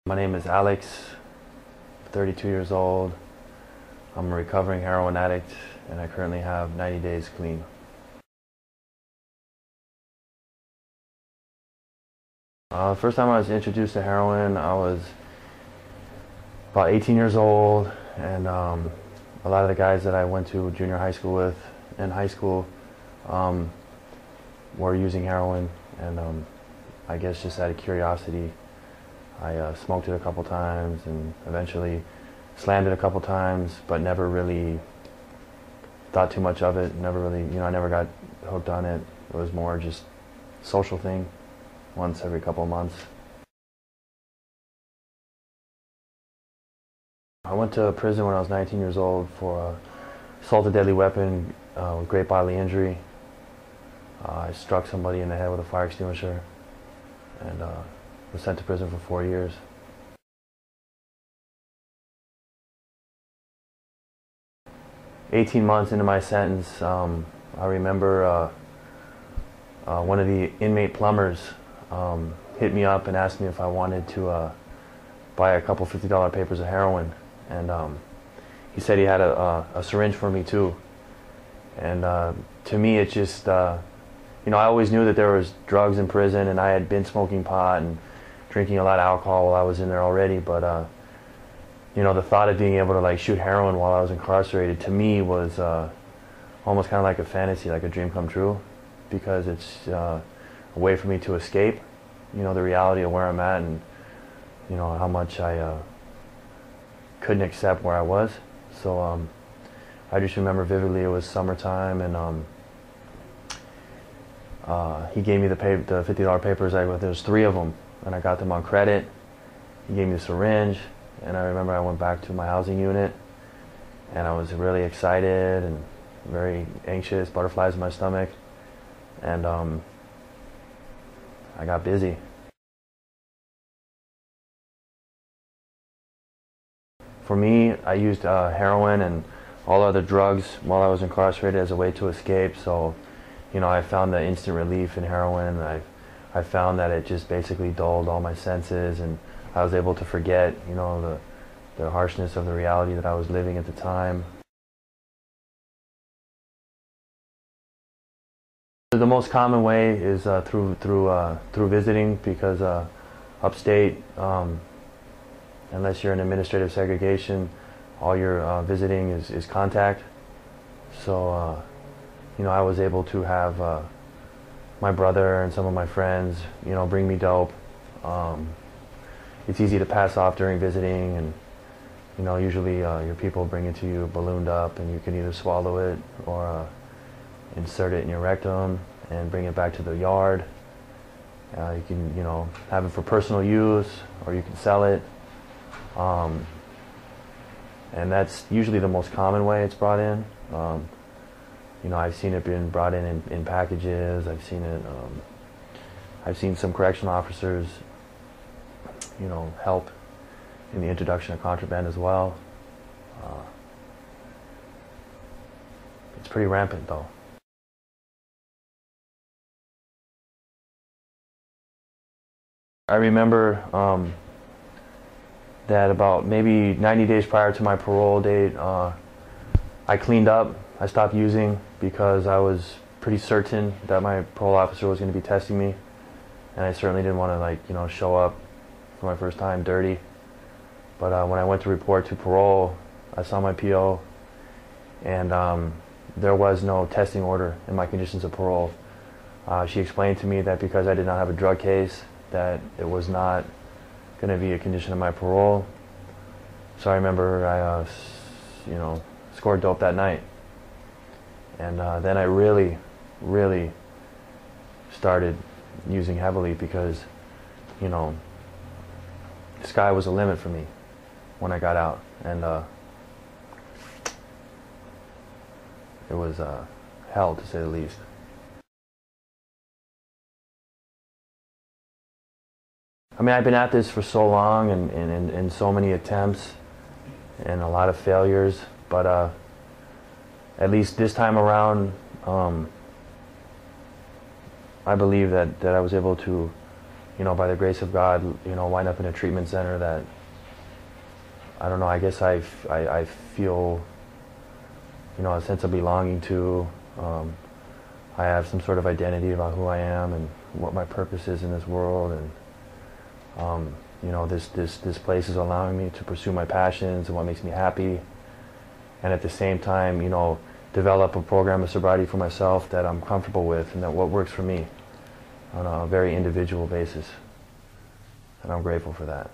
My name is Alex, 32 years old. I'm a recovering heroin addict, and I currently have 90 days clean. First time I was introduced to heroin, I was about 18 years old, and a lot of the guys that I went to junior high school with in high school were using heroin, and I guess just out of curiosity, I smoked it a couple times and eventually slammed it a couple times, but never really thought too much of it. Never really, I never got hooked on it. It was more just a social thing, once every couple of months. I went to prison when I was 19 years old for assault of deadly weapon with great bodily injury. I struck somebody in the head with a fire extinguisher and was sent to prison for 4 years. "18 months into my sentence, I remember one of the inmate plumbers hit me up and asked me if I wanted to buy a couple $50 papers of heroin, and he said he had a syringe for me too. And to me, it just, I always knew that there was drugs in prison, and I had been smoking pot and drinking a lot of alcohol while I was in there already, but the thought of being able to like shoot heroin while I was incarcerated to me was almost kind of like a fantasy, like a dream come true, because it's a way for me to escape, the reality of where I'm at and how much I couldn't accept where I was. So I just remember vividly it was summertime, and he gave me the $50 papers. There's 3 of them, and I got them on credit. He gave me the syringe, and I remember I went back to my housing unit, and I was really excited and very anxious, butterflies in my stomach, and I got busy. For me, I used heroin and all other drugs while I was incarcerated as a way to escape. So, I found the instant relief in heroin. I found that it just basically dulled all my senses, and I was able to forget, the harshness of the reality that I was living at the time. The most common way is through visiting, because upstate, unless you're in administrative segregation, all your visiting is contact. So, I was able to have my brother and some of my friends, bring me dope. It's easy to pass off during visiting, and usually your people bring it to you ballooned up, and you can either swallow it or insert it in your rectum and bring it back to the yard. You can, have it for personal use, or you can sell it. And that's usually the most common way it's brought in. I've seen it being brought in packages. I've seen some correctional officers, help in the introduction of contraband as well. It's pretty rampant though. I remember that about maybe 90 days prior to my parole date, I cleaned up. I stopped using because I was pretty certain that my parole officer was going to be testing me, and I certainly didn't want to show up for my first time dirty. But when I went to report to parole, I saw my PO, and there was no testing order in my conditions of parole. She explained to me that because I did not have a drug case, that it was not going to be a condition of my parole. So I remember I, scored dope that night. And then I really, really started using heavily because, the sky was the limit for me when I got out. And it was hell, to say the least. I mean, I've been at this for so long, and so many attempts and a lot of failures, but at least this time around, I believe that I was able to by the grace of God, wind up in a treatment center that, I don't know, I guess I feel, a sense of belonging to. I have some sort of identity about who I am and what my purpose is in this world, and this place is allowing me to pursue my passions and what makes me happy, and at the same time, develop a program of sobriety for myself that I'm comfortable with and that what works for me on a very individual basis, and I'm grateful for that.